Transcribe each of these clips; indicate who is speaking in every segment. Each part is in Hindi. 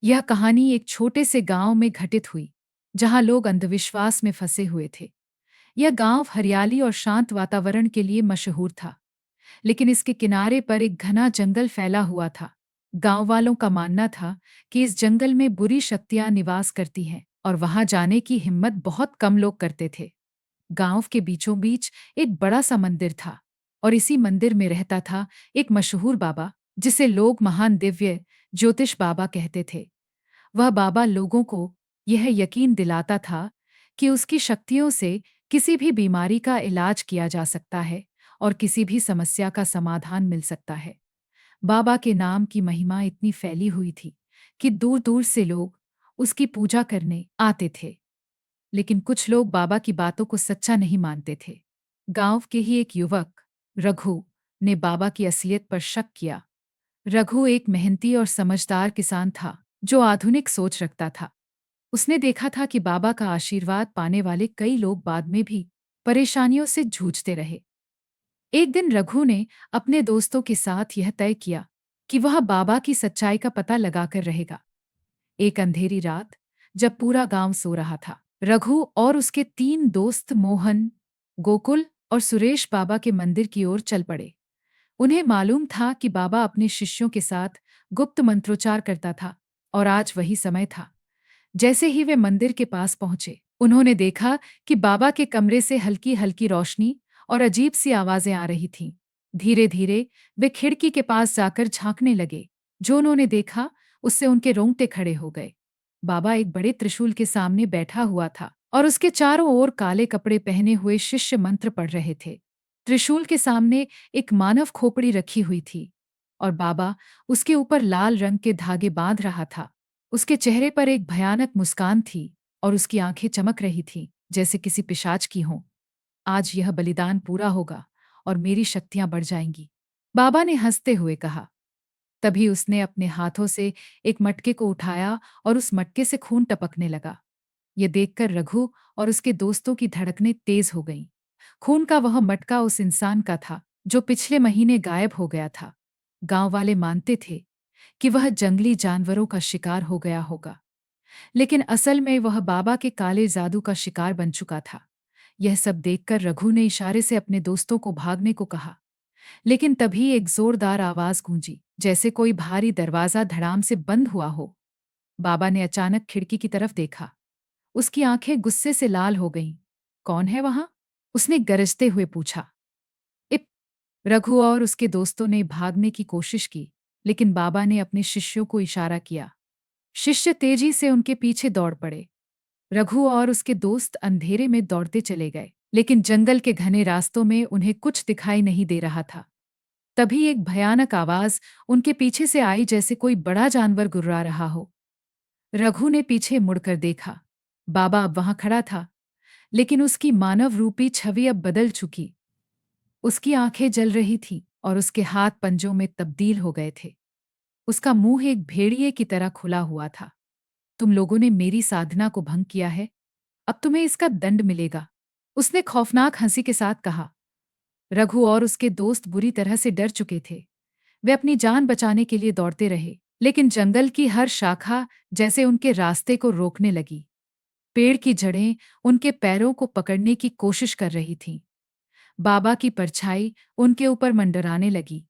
Speaker 1: यह कहानी एक छोटे से गांव में घटित हुई, जहां लोग अंधविश्वास में फंसे हुए थे। यह गांव हरियाली और शांत वातावरण के लिए मशहूर था, लेकिन इसके किनारे पर एक घना जंगल फैला हुआ था। गांव वालों का मानना था कि इस जंगल में बुरी शक्तियां निवास करती हैं और वहां जाने की हिम्मत बहुत कम लोग करते थे। गांव के बीचों बीच एक बड़ा सा मंदिर था, और इसी मंदिर में रहता था एक मशहूर बाबा, जिसे लोग महान दिव्य ज्योतिष बाबा कहते थे। वह बाबा लोगों को यह यकीन दिलाता था कि उसकी शक्तियों से किसी भी बीमारी का इलाज किया जा सकता है और किसी भी समस्या का समाधान मिल सकता है। बाबा के नाम की महिमा इतनी फैली हुई थी कि दूर दूर से लोग उसकी पूजा करने आते थे। लेकिन कुछ लोग बाबा की बातों को सच्चा नहीं मानते थे। गांव के ही एक युवक, रघु, ने बाबा की असलियत पर शक किया। रघु एक मेहनती और समझदार किसान था, जो आधुनिक सोच रखता था। उसने देखा था कि बाबा का आशीर्वाद पाने वाले कई लोग बाद में भी परेशानियों से जूझते रहे। एक दिन रघु ने अपने दोस्तों के साथ यह तय किया कि वह बाबा की सच्चाई का पता लगाकर रहेगा। एक अंधेरी रात, जब पूरा गांव सो रहा था, रघु और उसके 3 दोस्त मोहन, गोकुल और सुरेश बाबा के मंदिर की ओर चल पड़े। उन्हें मालूम था कि बाबा अपने शिष्यों के साथ गुप्त मंत्रोच्चार करता था, और आज वही समय था। जैसे ही वे मंदिर के पास पहुंचे, उन्होंने देखा कि बाबा के कमरे से हल्की हल्की रोशनी और अजीब सी आवाजें आ रही थीं। धीरे धीरे वे खिड़की के पास जाकर झांकने लगे। जो उन्होंने देखा, उससे उनके रोंगटे खड़े हो गए। बाबा एक बड़े त्रिशूल के सामने बैठा हुआ था, और उसके चारों ओर काले कपड़े पहने हुए शिष्य मंत्र पढ़ रहे थे। त्रिशूल के सामने एक मानव खोपड़ी रखी हुई थी, और बाबा उसके ऊपर लाल रंग के धागे बांध रहा था। उसके चेहरे पर एक भयानक मुस्कान थी, और उसकी आंखें चमक रही थीं, जैसे किसी पिशाच की हों। आज यह बलिदान पूरा होगा और मेरी शक्तियां बढ़ जाएंगी, बाबा ने हंसते हुए कहा। तभी उसने अपने हाथों से एक मटके को उठाया, और उस मटके से खून टपकने लगा। ये देखकर रघु और उसके दोस्तों की धड़कनें तेज हो गईं। खून का वह मटका उस इंसान का था जो पिछले महीने गायब हो गया था। गांव वाले मानते थे कि वह जंगली जानवरों का शिकार हो गया होगा, लेकिन असल में वह बाबा के काले जादू का शिकार बन चुका था। यह सब देखकर रघु ने इशारे से अपने दोस्तों को भागने को कहा, लेकिन तभी एक जोरदार आवाज गूंजी, जैसे कोई भारी दरवाजा धड़ाम से बंद हुआ हो। बाबा ने अचानक खिड़की की तरफ देखा। उसकी आंखें गुस्से से लाल हो गईं। कौन है वहां? उसने गरजते हुए पूछा। इप रघु और उसके दोस्तों ने भागने की कोशिश की, लेकिन बाबा ने अपने शिष्यों को इशारा किया। शिष्य तेजी से उनके पीछे दौड़ पड़े। रघु और उसके दोस्त अंधेरे में दौड़ते चले गए, लेकिन जंगल के घने रास्तों में उन्हें कुछ दिखाई नहीं दे रहा था। तभी एक भयानक आवाज उनके पीछे से आई, जैसे कोई बड़ा जानवर गुर्रा रहा हो। रघु ने पीछे मुड़कर देखा। बाबा अब वहां खड़ा था, लेकिन उसकी मानव रूपी छवि अब बदल चुकी। उसकी आंखें जल रही थीं, और उसके हाथ पंजों में तब्दील हो गए थे। उसका मुंह एक भेड़िए की तरह खुला हुआ था। तुम लोगों ने मेरी साधना को भंग किया है, अब तुम्हें इसका दंड मिलेगा, उसने खौफनाक हंसी के साथ कहा। रघु और उसके दोस्त बुरी तरह से डर चुके थे। वे अपनी जान बचाने के लिए दौड़ते रहे, लेकिन जंगल की हर शाखा जैसे उनके रास्ते को रोकने लगी। पेड़ की जड़ें उनके पैरों को पकड़ने की कोशिश कर रही थीं। बाबा की परछाई उनके ऊपर मंडराने लगी।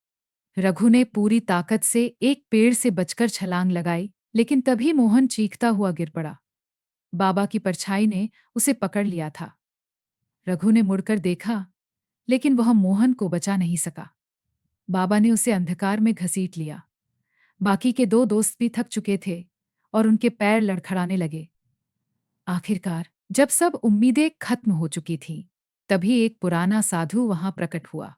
Speaker 1: रघु ने पूरी ताकत से एक पेड़ से बचकर छलांग लगाई, लेकिन तभी मोहन चीखता हुआ गिर पड़ा। बाबा की परछाई ने उसे पकड़ लिया था। रघु ने मुड़कर देखा, लेकिन वह मोहन को बचा नहीं सका। बाबा ने उसे अंधकार में घसीट लिया। बाकी के 2 दोस्त भी थक चुके थे, और उनके पैर लड़खड़ाने लगे। आखिरकार, जब सब उम्मीदें खत्म हो चुकी थीं, तभी एक पुराना साधु वहां प्रकट हुआ।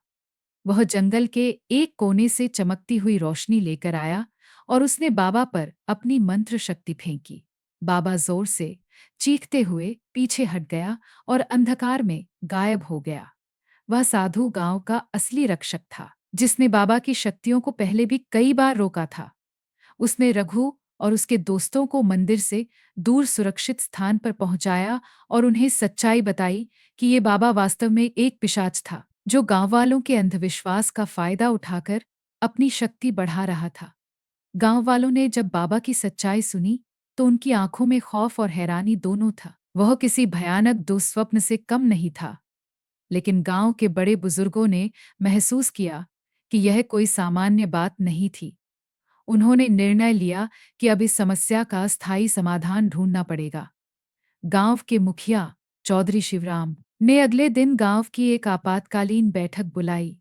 Speaker 1: वह जंगल के एक कोने से चमकती हुई रोशनी लेकर आया, और उसने बाबा पर अपनी मंत्र शक्ति फेंकी। बाबा जोर से चीखते हुए पीछे हट गया और अंधकार में गायब हो गया। वह साधु गांव का असली रक्षक था, जिसने बाबा की शक्तियों को पहले भी कई बार रोका था। उसने रघु और उसके दोस्तों को मंदिर से दूर सुरक्षित स्थान पर पहुंचाया, और उन्हें सच्चाई बताई कि ये बाबा वास्तव में एक पिशाच था, जो गांव वालों के अंधविश्वास का फायदा उठाकर अपनी शक्ति बढ़ा रहा था। गांव वालों ने जब बाबा की सच्चाई सुनी तो उनकी आंखों में खौफ और हैरानी दोनों था। वह किसी भयानक दुस्वप्न से कम नहीं था। लेकिन गांव के बड़े बुजुर्गों ने महसूस किया कि यह कोई सामान्य बात नहीं थी। उन्होंने निर्णय लिया कि अब इस समस्या का स्थायी समाधान ढूंढना पड़ेगा। गांव के मुखिया चौधरी शिवराम ने अगले दिन गांव की एक आपातकालीन बैठक बुलाई।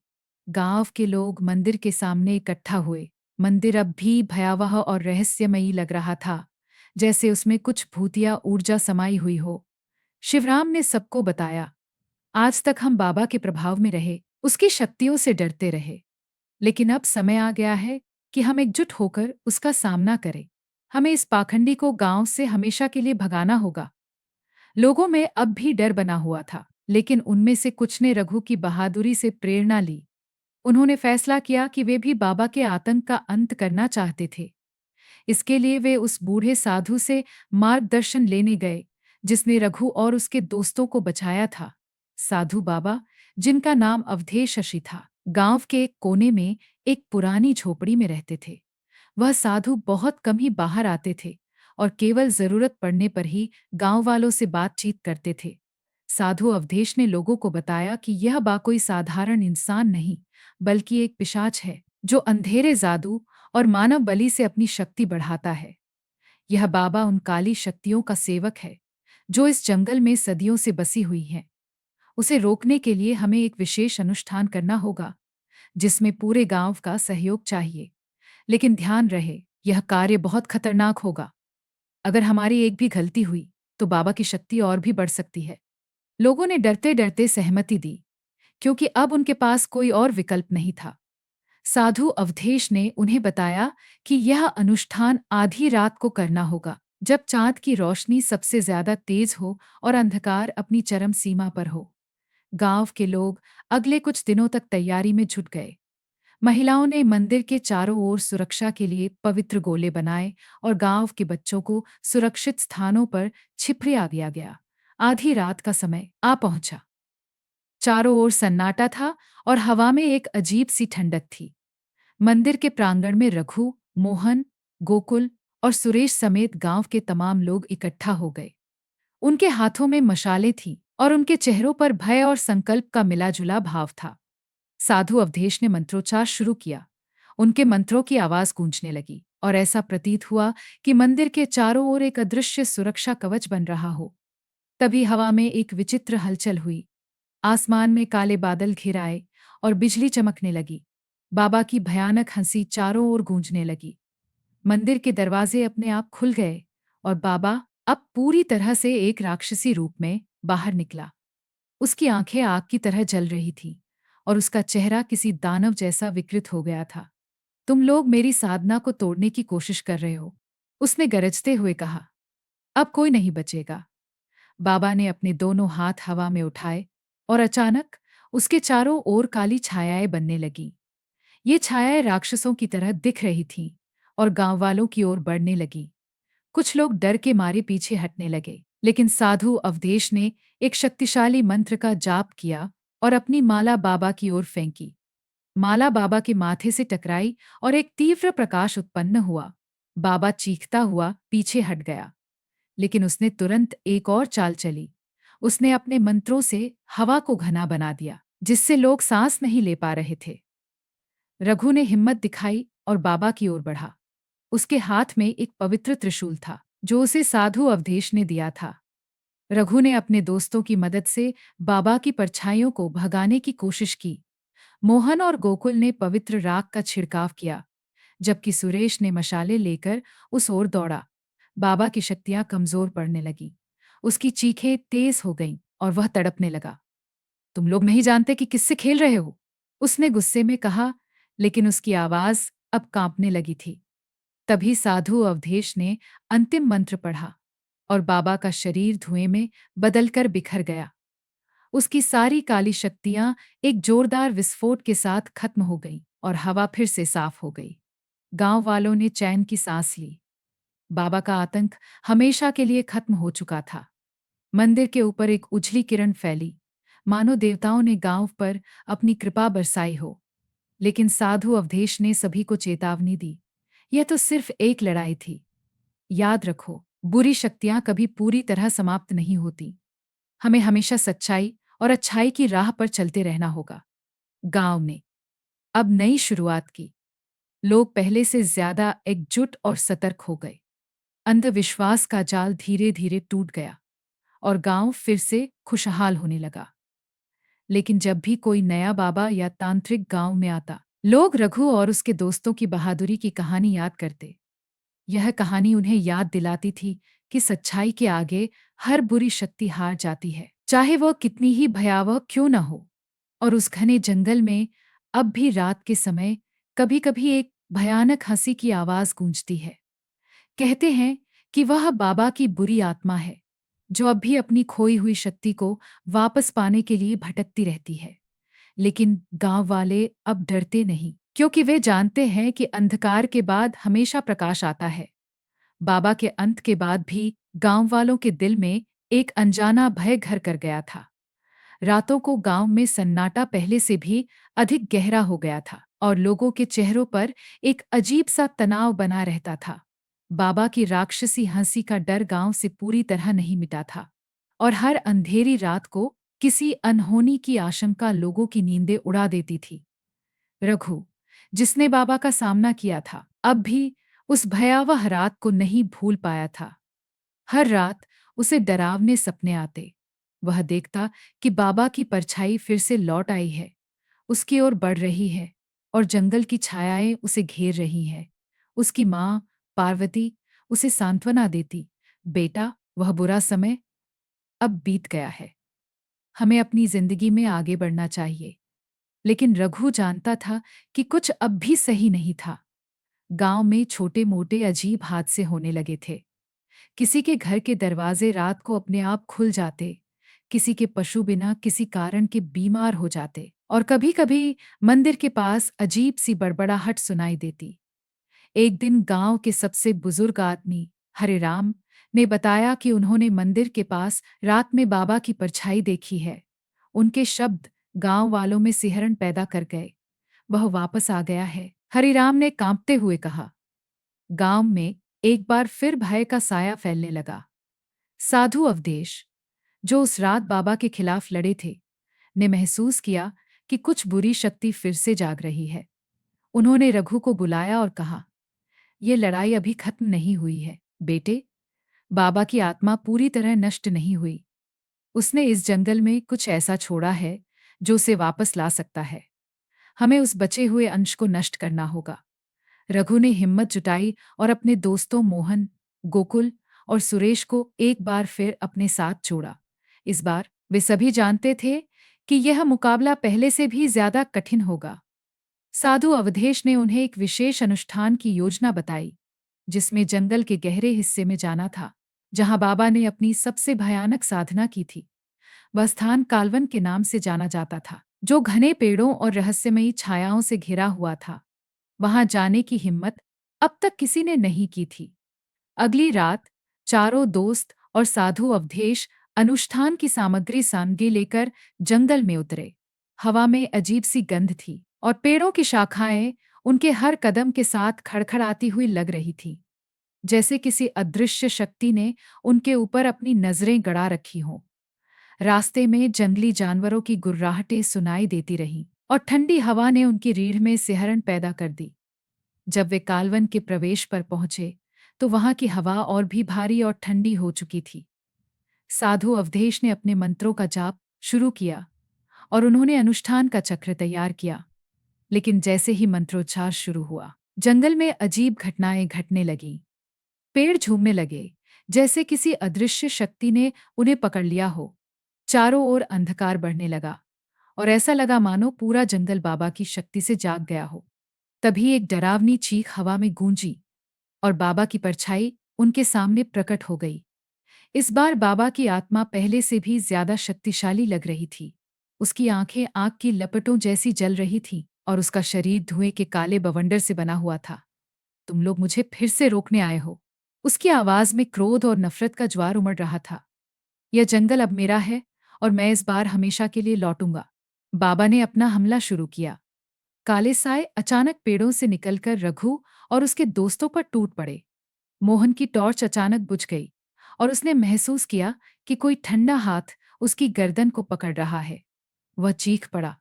Speaker 1: गांव के लोग मंदिर के सामने इकट्ठा हुए। मंदिर अब भी भयावह और रहस्यमयी लग रहा था, जैसे उसमें कुछ भूतिया ऊर्जा समाई हुई हो। शिवराम ने सबको बताया, आज तक हम बाबा के प्रभाव में रहे, उसकी शक्तियों से डरते रहे। लेकिन अब समय आ गया है कि हम एकजुट होकर उसका सामना करें। हमें इस पाखंडी को गांव से हमेशा के लिए भगाना होगा। लोगों में अब भी डर बना हुआ था, लेकिन उनमें से कुछ ने रघु की बहादुरी से प्रेरणा ली। उन्होंने फैसला किया कि वे भी बाबा के आतंक का अंत करना चाहते थे। इसके लिए वे उस बूढ़े साधु से मार्गदर्शन लेने गए, जिसने रघु और उसके दोस्तों को बचाया था। साधु बाबा, जिनका नाम अवधेश शशि था, गांव के एक कोने में एक पुरानी झोपड़ी में रहते थे। वह साधु बहुत कम ही बाहर आते थे और केवल जरूरत पड़ने पर ही गांव वालों से बातचीत करते थे। साधु अवधेश ने लोगों को बताया कि यह बा कोई साधारण इंसान नहीं, बल्कि एक पिशाच है जो अंधेरे जादू और मानव बलि से अपनी शक्ति बढ़ाता है। यह बाबा उन काली शक्तियों का सेवक है जो इस जंगल में सदियों से बसी हुई हैं। उसे रोकने के लिए हमें एक विशेष अनुष्ठान करना होगा, जिसमें पूरे गांव का सहयोग चाहिए। लेकिन ध्यान रहे, यह कार्य बहुत खतरनाक होगा। अगर हमारी एक भी गलती हुई तो बाबा की शक्ति और भी बढ़ सकती है। लोगों ने डरते डरते सहमति दी, क्योंकि अब उनके पास कोई और विकल्प नहीं था। साधु अवधेश ने उन्हें बताया कि यह अनुष्ठान आधी रात को करना होगा, जब चांद की रोशनी सबसे ज्यादा तेज हो और अंधकार अपनी चरम सीमा पर हो। गांव के लोग अगले कुछ दिनों तक तैयारी में जुट गए। महिलाओं ने मंदिर के चारों ओर सुरक्षा के लिए पवित्र गोले बनाए और गांव के बच्चों को सुरक्षित स्थानों पर छिपरिया दिया गया। आधी रात का समय आ पहुंचा। चारों ओर सन्नाटा था और हवा में एक अजीब सी ठंडक थी। मंदिर के प्रांगण में रघु, मोहन, गोकुल और सुरेश समेत गांव के तमाम लोग इकट्ठा हो गए। उनके हाथों में मशालें थीं और उनके चेहरों पर भय और संकल्प का मिला-जुला भाव था। साधु अवधेश ने मंत्रोच्चार शुरू किया। उनके मंत्रों की आवाज गूंजने लगी और ऐसा प्रतीत हुआ कि मंदिर के चारों ओर एक अदृश्य सुरक्षा कवच बन रहा हो। तभी हवा में एक विचित्र हलचल हुई। आसमान में काले बादल घिर आए और बिजली चमकने लगी। बाबा की भयानक हंसी चारों ओर गूंजने लगी। मंदिर के दरवाजे अपने आप खुल गए और बाबा अब पूरी तरह से एक राक्षसी रूप में बाहर निकला। उसकी आंखें आग की तरह जल रही थीं और उसका चेहरा किसी दानव जैसा विकृत हो गया था। तुम लोग मेरी साधना को तोड़ने की कोशिश कर रहे हो, उसने गरजते हुए कहा। अब कोई नहीं बचेगा। बाबा ने अपने दोनों हाथ हवा में उठाए और अचानक उसके चारों ओर काली छायाएं बनने लगीं। ये छायाएं राक्षसों की तरह दिख रही थीं और गांव वालों की ओर बढ़ने लगीं। कुछ लोग डर के मारे पीछे हटने लगे, लेकिन साधु अवधेश ने एक शक्तिशाली मंत्र का जाप किया और अपनी माला बाबा की ओर फेंकी। माला बाबा के माथे से टकराई और एक तीव्र प्रकाश उत्पन्न हुआ। बाबा चीखता हुआ पीछे हट गया, लेकिन उसने तुरंत एक और चाल चली। उसने अपने मंत्रों से हवा को घना बना दिया, जिससे लोग सांस नहीं ले पा रहे थे। रघु ने हिम्मत दिखाई और बाबा की ओर बढ़ा। उसके हाथ में एक पवित्र त्रिशूल था, जो उसे साधु अवधेश ने दिया था। रघु ने अपने दोस्तों की मदद से बाबा की परछाइयों को भगाने की कोशिश की। मोहन और गोकुल ने पवित्र राख का छिड़काव किया, जबकि सुरेश ने मशाले लेकर उस ओर दौड़ा। बाबा की शक्तियां कमजोर पड़ने लगीं। उसकी चीखें तेज हो गईं और वह तड़पने लगा। तुम लोग नहीं जानते कि किससे खेल रहे हो, उसने गुस्से में कहा, लेकिन उसकी आवाज अब कांपने लगी थी। तभी साधु अवधेश ने अंतिम मंत्र पढ़ा और बाबा का शरीर धुएं में बदलकर बिखर गया। उसकी सारी काली शक्तियां एक जोरदार विस्फोट के साथ खत्म हो गईं और हवा फिर से साफ हो गई। गांव वालों ने चैन की सांस ली। बाबा का आतंक हमेशा के लिए खत्म हो चुका था। मंदिर के ऊपर एक उजली किरण फैली, मानो देवताओं ने गांव पर अपनी कृपा बरसाई हो। लेकिन साधु अवधेश ने सभी को चेतावनी दी, यह तो सिर्फ एक लड़ाई थी। याद रखो, बुरी शक्तियां कभी पूरी तरह समाप्त नहीं होती। हमें हमेशा सच्चाई और अच्छाई की राह पर चलते रहना होगा। गांव ने अब नई शुरुआत की। लोग पहले से ज्यादा एकजुट और सतर्क हो गए। अंधविश्वास का जाल धीरे धीरे टूट गया और गांव फिर से खुशहाल होने लगा। लेकिन जब भी कोई नया बाबा या तांत्रिक गांव में आता, लोग रघु और उसके दोस्तों की बहादुरी की कहानी याद करते। यह कहानी उन्हें याद दिलाती थी कि सच्चाई के आगे हर बुरी शक्ति हार जाती है, चाहे वह कितनी ही भयावह क्यों न हो। और उस घने जंगल में अब भी रात के समय कभी-कभी एक भयानक हंसी की आवाज गूंजती है। कहते हैं कि वह बाबा की बुरी आत्मा है, जो अब भी अपनी खोई हुई शक्ति को वापस पाने के लिए भटकती रहती है। लेकिन गांव वाले अब डरते नहीं, क्योंकि वे जानते हैं कि अंधकार के बाद हमेशा प्रकाश आता है। बाबा के अंत के बाद भी गांव वालों के दिल में एक अनजाना भय घर कर गया था। रातों को गांव में सन्नाटा पहले से भी अधिक गहरा हो गया था और लोगों के चेहरों पर एक अजीब सा तनाव बना रहता था। बाबा की राक्षसी हंसी का डर गांव से पूरी तरह नहीं मिटा था और हर अंधेरी रात को किसी अनहोनी की आशंका लोगों की नींदें उड़ा देती थी। रघु, जिसने बाबा का सामना किया था, अब भी उस भयावह रात को नहीं भूल पाया था। हर रात उसे डरावने सपने आते। वह देखता कि बाबा की परछाई फिर से लौट आई है, उसकी ओर बढ़ रही है और जंगल की छायाएं उसे घेर रही हैं। उसकी माँ पार्वती उसे सांत्वना देती, बेटा, वह बुरा समय अब बीत गया है। हमें अपनी जिंदगी में आगे बढ़ना चाहिए। लेकिन रघु जानता था कि कुछ अब भी सही नहीं था। गांव में छोटे-मोटे अजीब हादसे होने लगे थे। किसी के घर के दरवाजे रात को अपने आप खुल जाते, किसी के पशु बिना किसी कारण के बीमार हो जाते और कभी-कभी मंदिर के पास अजीब सी बड़बड़ाहट सुनाई देती। एक दिन गांव के सबसे बुजुर्ग आदमी हरिराम ने बताया कि उन्होंने मंदिर के पास रात में बाबा की परछाई देखी है। उनके शब्द गांव वालों में सिहरन पैदा कर गए। वह वापस आ गया है, हरिराम ने कांपते हुए कहा। गांव में एक बार फिर भय का साया फैलने लगा। साधु अवधेश, जो उस रात बाबा के खिलाफ लड़े थे, ने महसूस किया कि कुछ बुरी शक्ति फिर से जाग रही है। उन्होंने रघु को बुलाया और कहा, ये लड़ाई अभी खत्म नहीं हुई है बेटे। बाबा की आत्मा पूरी तरह नष्ट नहीं हुई। उसने इस जंगल में कुछ ऐसा छोड़ा है जो उसे वापस ला सकता है। हमें उस बचे हुए अंश को नष्ट करना होगा। रघु ने हिम्मत जुटाई और अपने दोस्तों मोहन, गोकुल और सुरेश को एक बार फिर अपने साथ जोड़ा। इस बार वे सभी जानते थे कि यह मुकाबला पहले से भी ज्यादा कठिन होगा। साधु अवधेश ने उन्हें एक विशेष अनुष्ठान की योजना बताई, जिसमें जंगल के गहरे हिस्से में जाना था, जहां बाबा ने अपनी सबसे भयानक साधना की थी। वह स्थान कालवन के नाम से जाना जाता था, जो घने पेड़ों और रहस्यमयी छायाओं से घिरा हुआ था। वहां जाने की हिम्मत अब तक किसी ने नहीं की थी। अगली रात चारों दोस्त और साधु अवधेश अनुष्ठान की सामग्री सामग्री लेकर जंगल में उतरे। हवा में अजीब सी गंध थी और पेड़ों की शाखाएं उनके हर कदम के साथ खड़खड़ाती हुई लग रही थी, जैसे किसी अदृश्य शक्ति ने उनके ऊपर अपनी नजरें गड़ा रखी हों। रास्ते में जंगली जानवरों की गुर्राहटें सुनाई देती रहीं और ठंडी हवा ने उनकी रीढ़ में सिहरन पैदा कर दी। जब वे कालवन के प्रवेश पर पहुंचे, तो वहां की हवा और भी भारी और ठंडी हो चुकी थी। साधु अवधेश ने अपने मंत्रों का जाप शुरू किया और उन्होंने अनुष्ठान का चक्र तैयार किया। लेकिन जैसे ही मंत्रोच्चार शुरू हुआ, जंगल में अजीब घटनाएं घटने लगीं। पेड़ झूमने लगे, जैसे किसी अदृश्य शक्ति ने उन्हें पकड़ लिया हो। चारों ओर अंधकार बढ़ने लगा और ऐसा लगा मानो पूरा जंगल बाबा की शक्ति से जाग गया हो। तभी एक डरावनी चीख हवा में गूंजी और बाबा की परछाई उनके सामने प्रकट हो गई। इस बार बाबा की आत्मा पहले से भी ज्यादा शक्तिशाली लग रही थी। उसकी आंखें आग की लपटों जैसी जल रही थीं और उसका शरीर धुएं के काले बवंडर से बना हुआ था। तुम लोग मुझे फिर से रोकने आए हो। उसकी आवाज में क्रोध और नफरत का ज्वार उमड़ रहा था। यह जंगल अब मेरा है और मैं इस बार हमेशा के लिए लौटूंगा। बाबा ने अपना हमला शुरू किया। काले साए अचानक पेड़ों से निकलकर रघु और उसके दोस्तों पर टूट पड़े। मोहन की टॉर्च अचानक बुझ गई और उसने महसूस किया कि कोई ठंडा हाथ उसकी गर्दन को पकड़ रहा है। वह चीख पड़ा।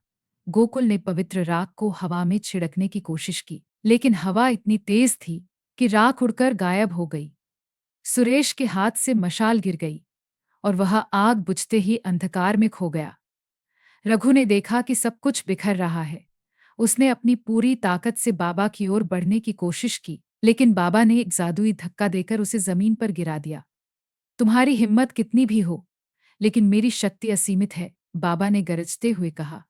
Speaker 1: गोकुल ने पवित्र राख को हवा में छिड़कने की कोशिश की, लेकिन हवा इतनी तेज थी कि राख उड़कर गायब हो गई। सुरेश के हाथ से मशाल गिर गई और वह आग बुझते ही अंधकार में खो गया। रघु ने देखा कि सब कुछ बिखर रहा है। उसने अपनी पूरी ताकत से बाबा की ओर बढ़ने की कोशिश की, लेकिन बाबा ने एक जादुई धक्का देकर उसे जमीन पर गिरा दिया। तुम्हारी हिम्मत कितनी भी हो, लेकिन मेरी शक्ति असीमित है, बाबा ने गरजते हुए कहा।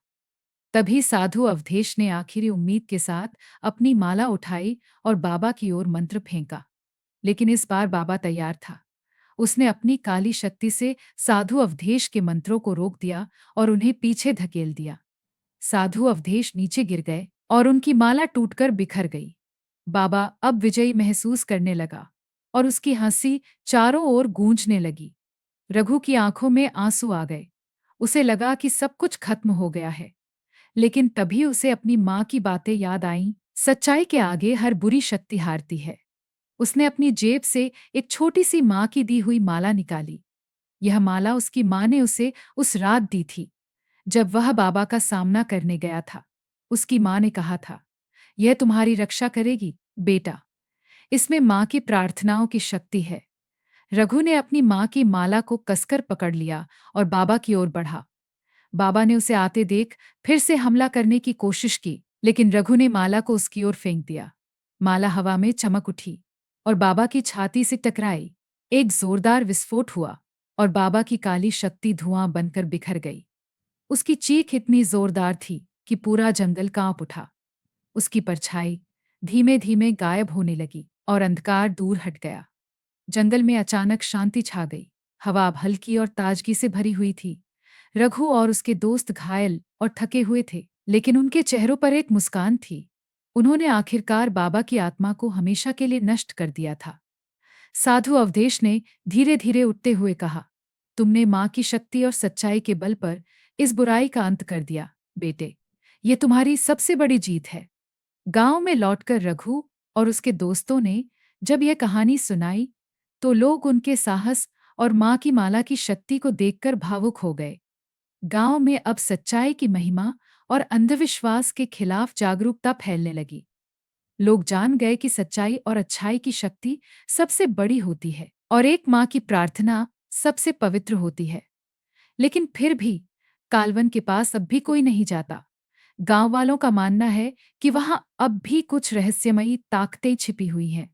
Speaker 1: तभी साधु अवधेश ने आखिरी उम्मीद के साथ अपनी माला उठाई और बाबा की ओर मंत्र फेंका। लेकिन इस बार बाबा तैयार था। उसने अपनी काली शक्ति से साधु अवधेश के मंत्रों को रोक दिया और उन्हें पीछे धकेल दिया। साधु अवधेश नीचे गिर गए और उनकी माला टूटकर बिखर गई। बाबा अब विजयी महसूस करने लगा और उसकी हंसी चारों ओर गूंजने लगी। रघु की आंखों में आंसू आ गए। उसे लगा कि सब कुछ खत्म हो गया है, लेकिन तभी उसे अपनी माँ की बातें याद आईं। सच्चाई के आगे हर बुरी शक्ति हारती है। उसने अपनी जेब से एक छोटी सी माँ की दी हुई माला निकाली। यह माला उसकी माँ ने उसे उस रात दी थी, जब वह बाबा का सामना करने गया था। उसकी माँ ने कहा था, यह तुम्हारी रक्षा करेगी, बेटा। इसमें माँ की प्रार्थनाओं की शक्ति है। रघु ने अपनी माँ की माला को कसकर पकड़ लिया और बाबा की ओर बढ़ा। बाबा ने उसे आते देख फिर से हमला करने की कोशिश की, लेकिन रघु ने माला को उसकी ओर फेंक दिया। माला हवा में चमक उठी और बाबा की छाती से टकराई। एक जोरदार विस्फोट हुआ और बाबा की काली शक्ति धुआं बनकर बिखर गई। उसकी चीख इतनी जोरदार थी कि पूरा जंगल कांप उठा। उसकी परछाई धीमे धीमे गायब होने लगी और अंधकार दूर हट गया। जंगल में अचानक शांति छा गई। हवा अब हल्की और ताजगी से भरी हुई थी। रघु और उसके दोस्त घायल और थके हुए थे, लेकिन उनके चेहरों पर एक मुस्कान थी। उन्होंने आखिरकार बाबा की आत्मा को हमेशा के लिए नष्ट कर दिया था। साधु अवधेश ने धीरे धीरे उठते हुए कहा, तुमने माँ की शक्ति और सच्चाई के बल पर इस बुराई का अंत कर दिया, बेटे। ये तुम्हारी सबसे बड़ी जीत है। गांव में लौटकर रघु और उसके दोस्तों ने जब यह कहानी सुनाई, तो लोग उनके साहस और माँ की माला की शक्ति को देखकर भावुक हो गए। गांव में अब सच्चाई की महिमा और अंधविश्वास के खिलाफ जागरूकता फैलने लगी। लोग जान गए कि सच्चाई और अच्छाई की शक्ति सबसे बड़ी होती है और एक माँ की प्रार्थना सबसे पवित्र होती है। लेकिन फिर भी कालवन के पास अब भी कोई नहीं जाता। गांव वालों का मानना है कि वहां अब भी कुछ रहस्यमयी ताकतें छिपी हुई हैं,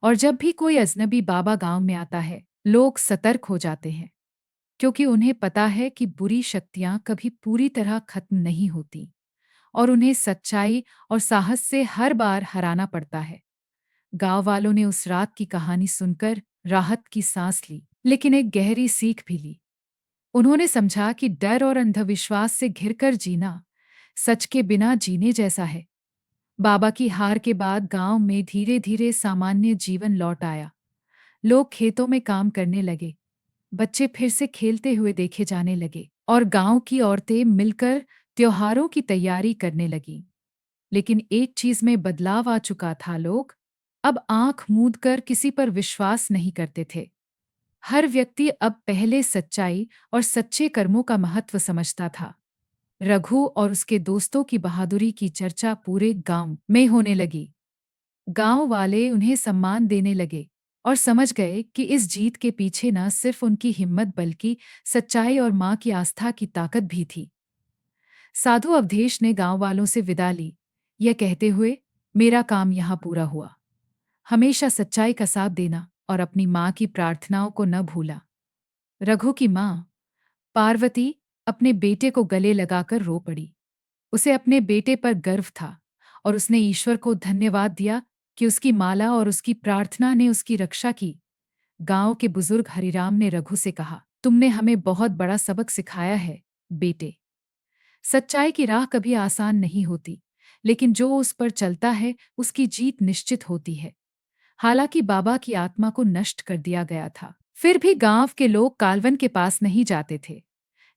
Speaker 1: और जब भी कोई अजनबी बाबा गांव में आता है, लोग सतर्क हो जाते हैं, क्योंकि उन्हें पता है कि बुरी शक्तियां कभी पूरी तरह खत्म नहीं होती और उन्हें सच्चाई और साहस से हर बार हराना पड़ता है। गांव वालों ने उस रात की कहानी सुनकर राहत की सांस ली, लेकिन एक गहरी सीख भी ली। उन्होंने समझा कि डर और अंधविश्वास से घिरकर जीना सच के बिना जीने जैसा है। बाबा की हार के बाद गांव में धीरे धीरे सामान्य जीवन लौट आया। लोग खेतों में काम करने लगे, बच्चे फिर से खेलते हुए देखे जाने लगे और गांव की औरतें मिलकर त्योहारों की तैयारी करने लगीं। लेकिन एक चीज में बदलाव आ चुका था। लोग अब आंख मूंद कर किसी पर विश्वास नहीं करते थे। हर व्यक्ति अब पहले सच्चाई और सच्चे कर्मों का महत्व समझता था। रघु और उसके दोस्तों की बहादुरी की चर्चा पूरे गांव में होने लगी। गांव वाले उन्हें सम्मान देने लगे और समझ गए कि इस जीत के पीछे न सिर्फ उनकी हिम्मत बल्कि सच्चाई और मां की आस्था की ताकत भी थी। साधु अवधेश ने गांव वालों से विदा ली, यह कहते हुए, मेरा काम यहाँ पूरा हुआ। हमेशा सच्चाई का साथ देना और अपनी माँ की प्रार्थनाओं को न भूला। रघु की माँ पार्वती अपने बेटे को गले लगाकर रो पड़ी। उसे अपने बेटे पर गर्व था और उसने ईश्वर को धन्यवाद दिया कि उसकी माला और उसकी प्रार्थना ने उसकी रक्षा की। गांव के बुजुर्ग हरिराम ने रघु से कहा, तुमने हमें बहुत बड़ा सबक सिखाया है, बेटे। सच्चाई की राह कभी आसान नहीं होती, लेकिन जो उस पर चलता है उसकी जीत निश्चित होती है। हालांकि बाबा की आत्मा को नष्ट कर दिया गया था, फिर भी गांव के लोग कालवन के पास नहीं जाते थे।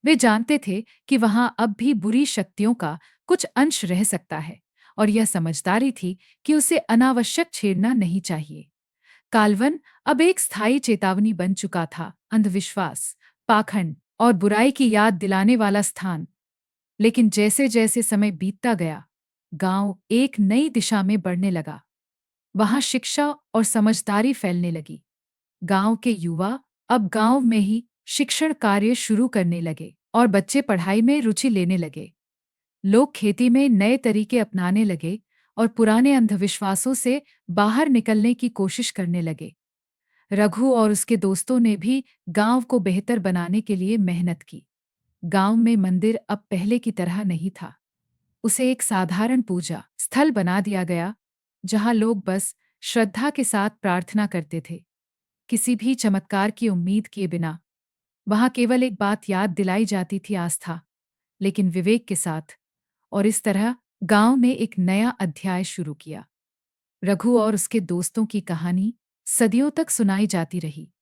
Speaker 1: वे जानते थे कि वहां अब भी बुरी शक्तियों का कुछ अंश रह सकता है और यह समझदारी थी कि उसे अनावश्यक छेड़ना नहीं चाहिए। काल्वन अब एक स्थायी चेतावनी बन चुका था, अंधविश्वास, पाखंड और बुराई की याद दिलाने वाला स्थान। लेकिन जैसे जैसे समय बीतता गया, गांव एक नई दिशा में बढ़ने लगा। वहां शिक्षा और समझदारी फैलने लगी। गांव के युवा अब गांव में ही शिक्षण कार्य शुरू करने लगे और बच्चे पढ़ाई में रुचि लेने लगे। लोग खेती में नए तरीके अपनाने लगे और पुराने अंधविश्वासों से बाहर निकलने की कोशिश करने लगे। रघु और उसके दोस्तों ने भी गांव को बेहतर बनाने के लिए मेहनत की। गांव में मंदिर अब पहले की तरह नहीं था। उसे एक साधारण पूजा स्थल बना दिया गया, जहां लोग बस श्रद्धा के साथ प्रार्थना करते थे, किसी भी चमत्कार की उम्मीद किए बिना। वहां केवल एक बात याद दिलाई जाती थी, आस्था, लेकिन विवेक के साथ। और इस तरह गांव में एक नया अध्याय शुरू किया। रघु और उसके दोस्तों की कहानी सदियों तक सुनाई जाती रही,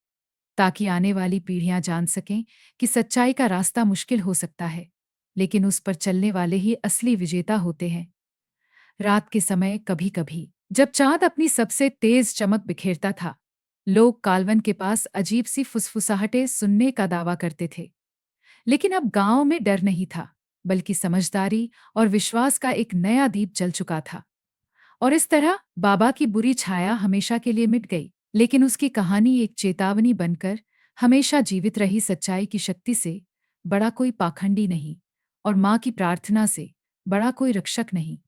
Speaker 1: ताकि आने वाली पीढ़ियां जान सकें कि सच्चाई का रास्ता मुश्किल हो सकता है, लेकिन उस पर चलने वाले ही असली विजेता होते हैं। रात के समय कभी कभी जब चांद अपनी सबसे तेज चमक बिखेरता था, लोग काल्वन के पास अजीब सी फुसफुसाहटें सुनने का दावा करते थे। लेकिन अब गांव में डर नहीं था, बल्कि समझदारी और विश्वास का एक नया दीप जल चुका था। और इस तरह बाबा की बुरी छाया हमेशा के लिए मिट गई, लेकिन उसकी कहानी एक चेतावनी बनकर हमेशा जीवित रही। सच्चाई की शक्ति से बड़ा कोई पाखंडी नहीं, और माँ की प्रार्थना से बड़ा कोई रक्षक नहीं।